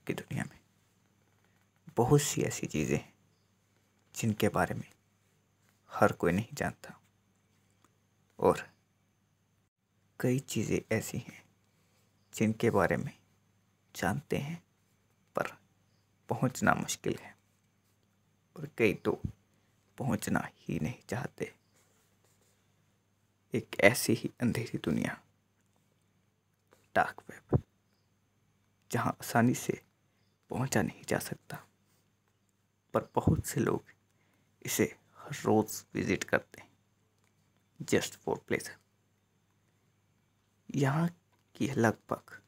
की दुनिया में बहुत सी ऐसी चीज़ें हैं जिनके बारे में हर कोई नहीं जानता, और कई चीज़ें ऐसी हैं जिनके बारे में जानते हैं पर पहुंचना मुश्किल है, और कई तो पहुंचना ही नहीं चाहते। एक ऐसी ही अंधेरी दुनिया, डार्क वेब, जहां आसानी से पहुंचा नहीं जा सकता, पर बहुत से लोग इसे हर रोज़ विजिट करते हैं जस्ट फॉर प्लेजर। यहाँ की लगभग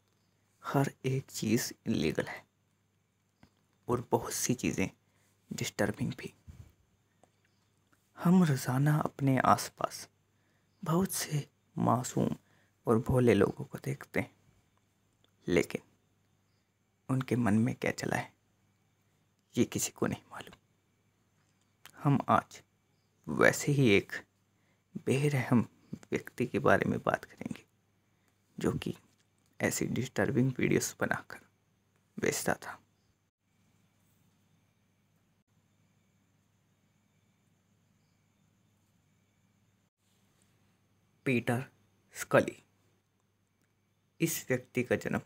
हर एक चीज़ इलीगल है और बहुत सी चीज़ें डिस्टर्बिंग भी। हम रोज़ाना अपने आसपास बहुत से मासूम और भोले लोगों को देखते हैं, लेकिन उनके मन में क्या चला है ये किसी को नहीं मालूम। हम आज वैसे ही एक बेरहम व्यक्ति के बारे में बात करेंगे जो कि ऐसी डिस्टर्बिंग वीडियोस बनाकर बेचता था। पीटर स्कली। इस व्यक्ति का जन्म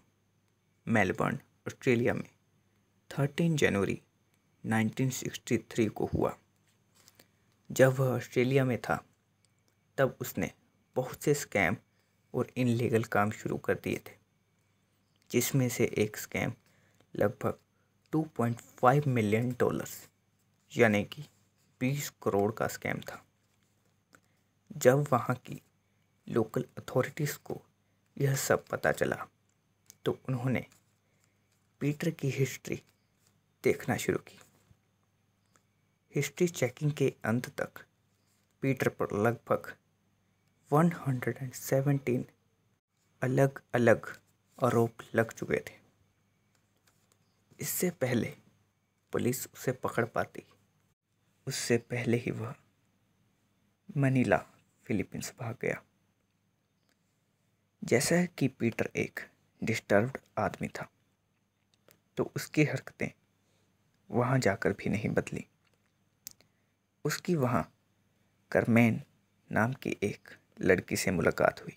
मेलबर्न, ऑस्ट्रेलिया में 13 जनवरी 1963 को हुआ। जब वह ऑस्ट्रेलिया में था तब उसने बहुत से स्कैम और इनलीगल काम शुरू कर दिए थे, जिसमें से एक स्कैम लगभग $2.5 मिलियन यानी कि 20 करोड़ का स्कैम था। जब वहाँ की लोकल अथॉरिटीज़ को यह सब पता चला तो उन्होंने पीटर की हिस्ट्री देखना शुरू की। हिस्ट्री चेकिंग के अंत तक पीटर पर लगभग 117 अलग अलग आरोप लग चुके थे। इससे पहले पुलिस उसे पकड़ पाती, उससे पहले ही वह मनीला, फिलीपींस भाग गया। जैसा कि पीटर एक डिस्टर्ब्ड आदमी था, तो उसकी हरकतें वहाँ जाकर भी नहीं बदली। उसकी वहाँ करमेन नाम की एक लड़की से मुलाकात हुई,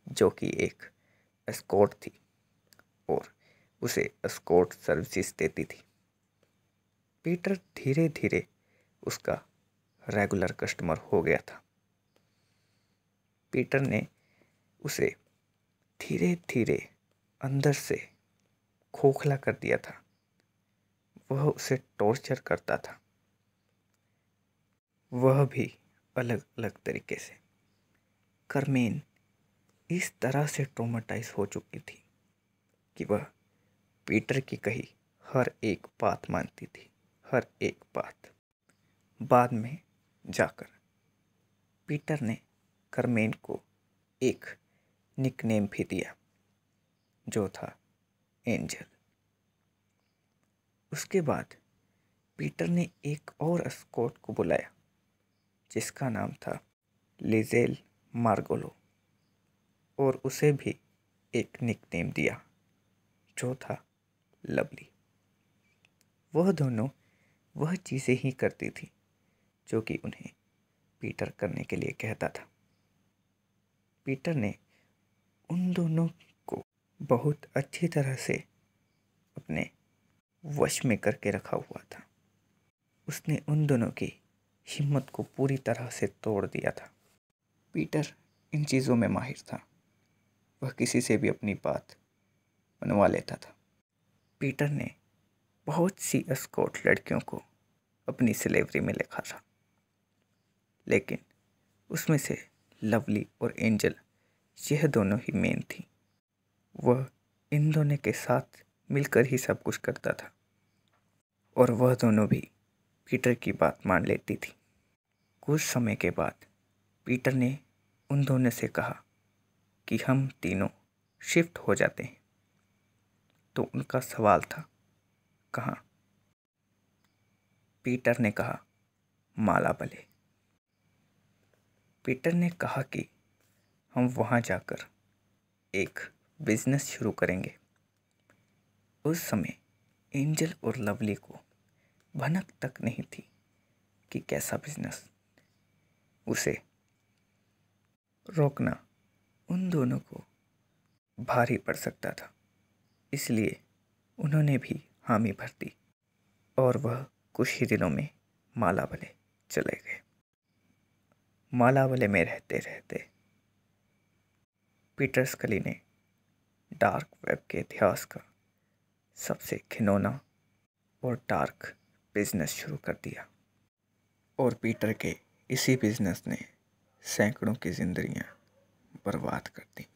जो कि एक एस्कॉर्ट थी और उसे एस्कॉर्ट सर्विसेज देती थी। पीटर धीरे धीरे उसका रेगुलर कस्टमर हो गया था। पीटर ने उसे धीरे धीरे अंदर से खोखला कर दिया था। वह उसे टॉर्चर करता था, वह भी अलग अलग तरीके से। करमेन इस तरह से ट्रॉमेटाइज हो चुकी थी कि वह पीटर की कही हर एक बात मानती थी, हर एक बात। बाद में जाकर पीटर ने करमेन को एक निकनेम भी दिया, जो था एंजल। उसके बाद पीटर ने एक और एस्कॉर्ट को बुलाया जिसका नाम था लिजेल मार्गोलो, और उसे भी एक निकनेम दिया जो था लवली। वह दोनों वह चीज़ें ही करती थी जो कि उन्हें पीटर करने के लिए कहता था। पीटर ने उन दोनों को बहुत अच्छी तरह से अपने वश में करके रखा हुआ था। उसने उन दोनों की हिम्मत को पूरी तरह से तोड़ दिया था। पीटर इन चीज़ों में माहिर था, वह किसी से भी अपनी बात मनवा लेता था। पीटर ने बहुत सी एस्कॉर्ट लड़कियों को अपनी स्लेवरी में लिखा था, लेकिन उसमें से लवली और एंजल यह दोनों ही मेन थी। वह इन दोनों के साथ मिलकर ही सब कुछ करता था और वह दोनों भी पीटर की बात मान लेती थी। कुछ समय के बाद पीटर ने उन दोनों से कहा कि हम तीनों शिफ्ट हो जाते हैं। तो उनका सवाल था, कहाँ? पीटर ने कहा, मालाबले। पीटर ने कहा कि हम वहाँ जाकर एक बिजनेस शुरू करेंगे उस समय एंजल और लवली को भनक तक नहीं थी कि कैसा बिजनेस उसे रोकना उन दोनों को भारी पड़ सकता था। इसलिए उन्होंने भी हामी भर दी और वह कुछ ही दिनों में मालावले चले गए। मालावले में रहते रहते पीटर स्कली ने डार्क वेब के इतिहास का सबसे घिनौना और डार्क बिजनेस शुरू कर दिया और पीटर के इसी बिजनेस ने सैकड़ों की जिंदगियां बर्बाद कर दी।